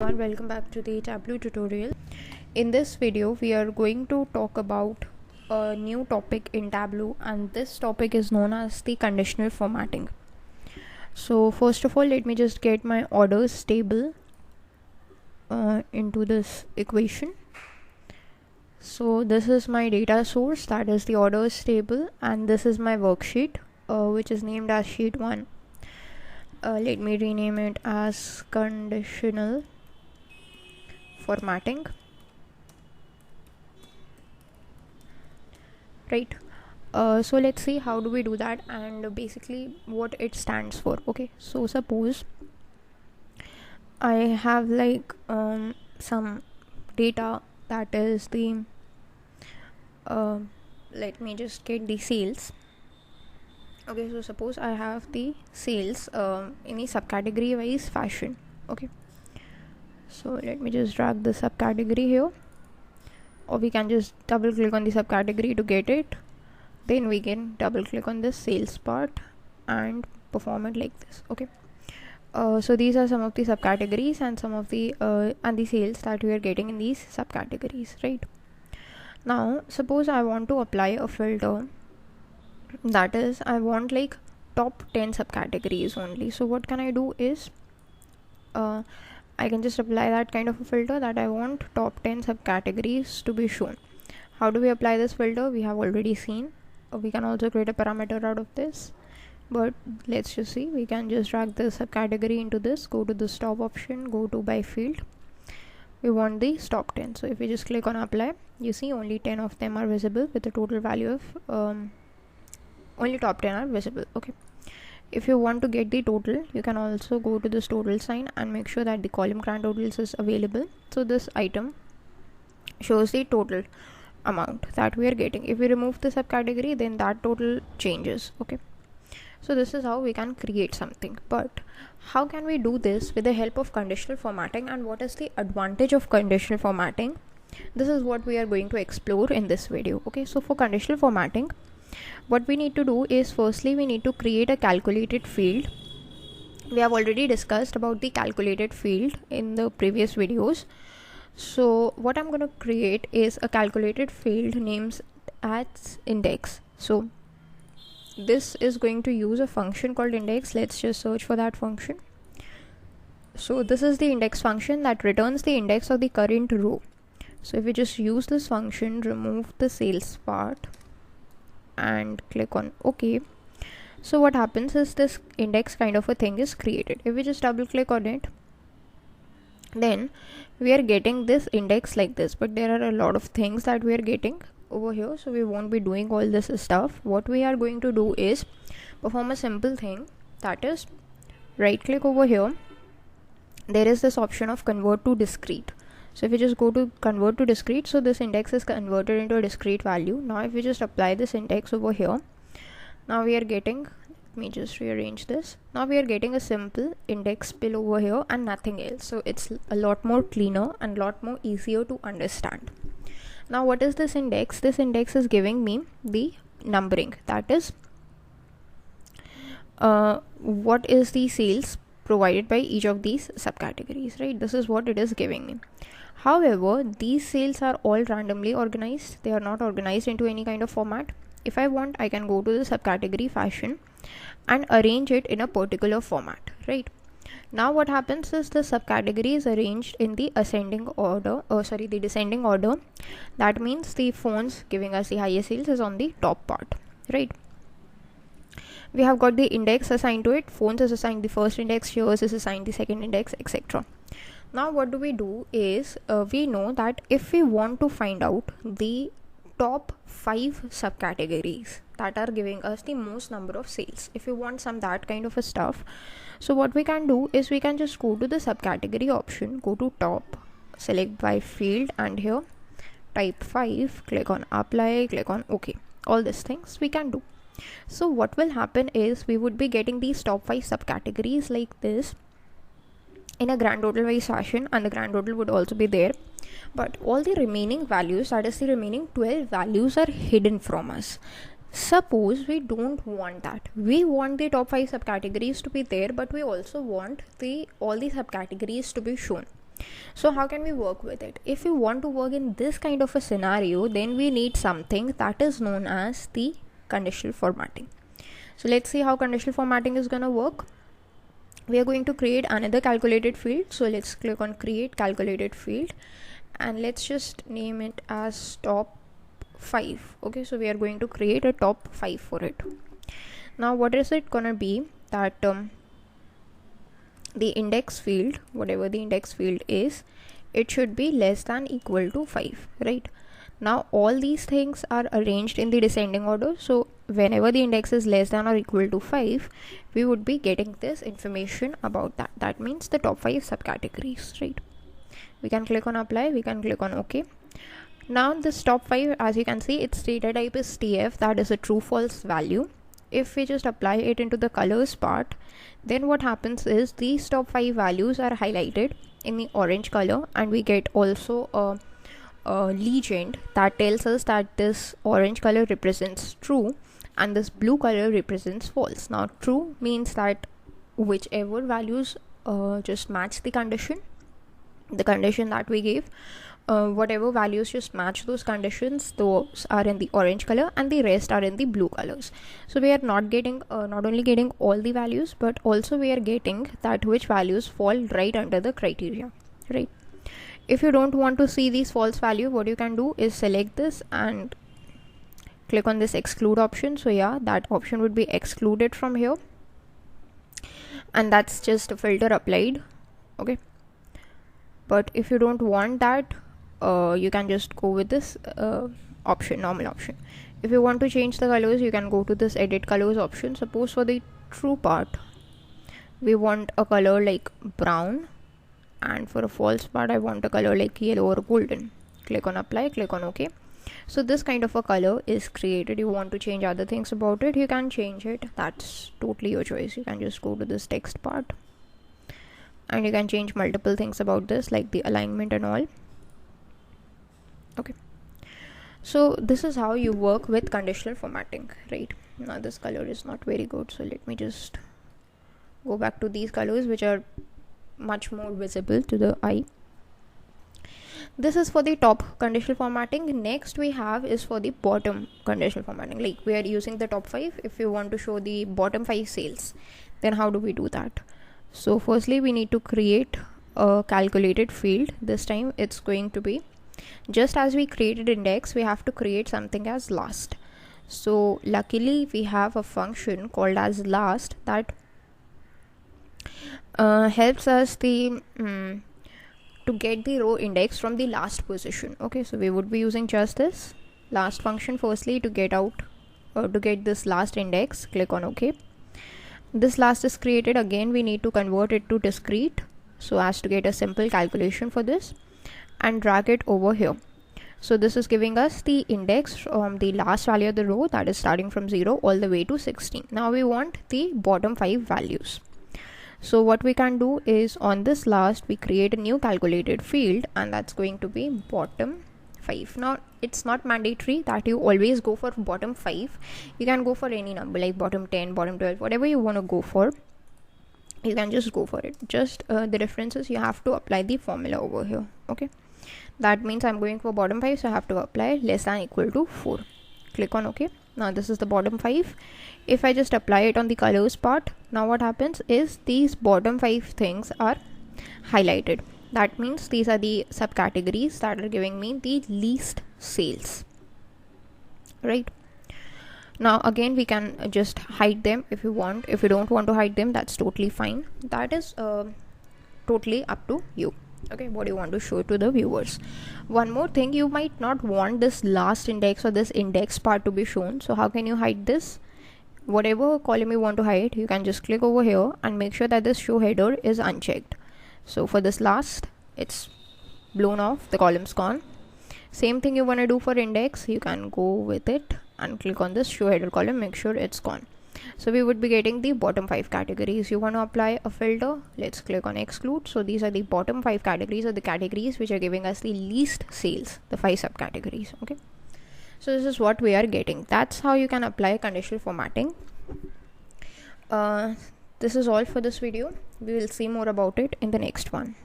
Welcome back to the Tableau tutorial. In this video we are going to talk about a new topic in Tableau, and this topic is known as the conditional formatting. So first of all, let me just get my orders table into this equation. So this is my data source, that is the orders table, and this is my worksheet which is named as sheet 1. Let me rename it as conditional formatting. Right. So let's see how do we do that and basically what it stands for. Okay, so suppose I have some data, that is the let me just get the sales. Okay, so suppose I have the sales in a subcategory wise fashion. Okay, so let me just drag the subcategory here, or we can just double click on the subcategory to get it. Then we can double click on the sales part and perform it like this. Okay, so these are some of the subcategories and some of the and the sales that we are getting in these subcategories. Right now, suppose I want to apply a filter, that is I want like top 10 subcategories only. So what can I do is I can just apply that kind of a filter that I want top 10 subcategories to be shown. How do we apply this filter? We have already seen. We can also create a parameter out of this, but let's just see. We can just drag the subcategory into this, go to the stop option, go to by field. We want the top 10. So if we just click on apply, you see only 10 of them are visible with a total value of only top 10 are visible. Okay, if you want to get the total, you can also go to this total sign and make sure that the column grand totals is available. So this item shows the total amount that we are getting. If we remove the subcategory, then that total changes. Okay, so this is how we can create something. But how can we do this with the help of conditional formatting, and what is the advantage of conditional formatting? This is what we are going to explore in this video. Okay, so for conditional formatting, what we need to do is firstly we need to create a calculated field. We have already discussed about the calculated field in the previous videos. So what I'm going to create is a calculated field names as index. So this is going to use a function called index. Let's just search for that function. So this is the index function that returns the index of the current row. So if we just use this function, remove the sales part and click on OK, so what happens is this index kind of a thing is created. If we just double click on it, then we are getting this index like this, but there are a lot of things that we are getting over here, so we won't be doing all this stuff. What we are going to do is perform a simple thing, that is right click over here. There is this option of convert to discrete. So if we just go to convert to discrete, so this index is converted into a discrete value. Now if we just apply this index over here, now we are getting, let me just rearrange this. Now we are getting a simple index bill over here and nothing else. So it's a lot more cleaner and a lot more easier to understand. Now what is this index? This index is giving me the numbering, that is what is the sales provided by each of these subcategories, right? This is what it is giving me. However, these sales are all randomly organized. They are not organized into any kind of format. If I want, I can go to the subcategory fashion and arrange it in a particular format, right? Now what happens is the subcategory is arranged in the ascending order, the descending order. That means the phones giving us the highest sales is on the top part, right? We have got the index assigned to it. Phones is assigned the first index, shares is assigned the second index, etc. Now what do we do is we know that if we want to find out the top 5 subcategories that are giving us the most number of sales, if we want some that kind of a stuff, so what we can do is we can just go to the subcategory option, go to top, select by field, and here type 5, click on apply, click on OK. All these things we can do. So what will happen is we would be getting these top 5 subcategories like this in a grand total wise fashion, and the grand total would also be there, but all the remaining values, that is the remaining 12 values, are hidden from us. Suppose we don't want that. We want the top 5 subcategories to be there, but we also want all the subcategories to be shown. So how can we work with it? If we want to work in this kind of a scenario, then we need something that is known as the conditional formatting. So let's see how conditional formatting is going to work. We are going to create another calculated field. So let's click on create calculated field, and let's just name it as top 5. Okay, so we are going to create a top 5 for it. Now what is it gonna be? That the index field, whatever the index field is, it should be less than equal to 5, right? Now all these things are arranged in the descending order, so whenever the index is less than or equal to 5, we would be getting this information about that. That means the top 5 subcategories, right? We can click on apply, we can click on OK. Now this top 5, as you can see, its data type is TF, that is a true false value. If we just apply it into the colors part, then what happens is these top 5 values are highlighted in the orange color, and we get also a legend that tells us that this orange color represents true and this blue color represents false. Now true means that whichever values just match the condition that we gave, whatever values just match those conditions, those are in the orange color and the rest are in the blue colors. So we are not only getting all the values, but also we are getting that which values fall right under the criteria, right? If you don't want to see these false value, what you can do is select this and click on this exclude option. So yeah, that option would be excluded from here, and that's just a filter applied. Okay, but if you don't want that, you can just go with this option, normal option. If you want to change the colors, you can go to this edit colors option. Suppose for the true part we want a color like brown, and for a false part I want a color like yellow or golden. Click on apply, click on OK. So this kind of a color is created. You want to change other things about it, you can change it. That's totally your choice. You can just go to this text part and you can change multiple things about this, like the alignment and all. Okay, so this is how you work with conditional formatting, right? Now this color is not very good, so let me just go back to these colors which are much more visible to the eye. This is for the top conditional formatting. Next we have is for the bottom conditional formatting. Like we are using the top 5. If you want to show the bottom 5 sales, then how do we do that? So firstly we need to create a calculated field. This time it's going to be, just as we created index, we have to create something as last. So luckily we have a function called as last that helps us to get the row index from the last position. Okay, so we would be using just this last function firstly to get this last index. Click on OK. This last is created. Again we need to convert it to discrete so as to get a simple calculation for this, and drag it over here. So this is giving us the index from the last value of the row, that is starting from 0 all the way to 16. Now we want the bottom 5 values. So what we can do is, on this last we create a new calculated field, and that's going to be bottom 5. Now it's not mandatory that you always go for bottom 5. You can go for any number like bottom 10, bottom 12, whatever you want to go for, you can just go for it. Just the difference is you have to apply the formula over here. Okay, that means I'm going for bottom 5, so I have to apply less than equal to 4. Click on OK. Now this is the bottom 5. If I just apply it on the colors part, now what happens is these bottom 5 things are highlighted. That means these are the subcategories that are giving me the least sales, right? Now again we can just hide them if you want. If you don't want to hide them, that's totally fine. That is totally up to you. Okay, what do you want to show to the viewers? One more thing, you might not want this last index or this index part to be shown. So how can you hide this? Whatever column you want to hide, you can just click over here and make sure that this show header is unchecked. So for this last, it's blown off, the column's gone. Same thing you want to do for index, you can go with it and click on this show header column, make sure it's gone. So we would be getting the bottom 5 categories. You want to apply a filter, let's click on exclude. So these are the bottom 5 categories, or the categories which are giving us the least sales, the 5 subcategories. Okay, so this is what we are getting. That's how you can apply conditional formatting. This is all for this video. We will see more about it in the next one.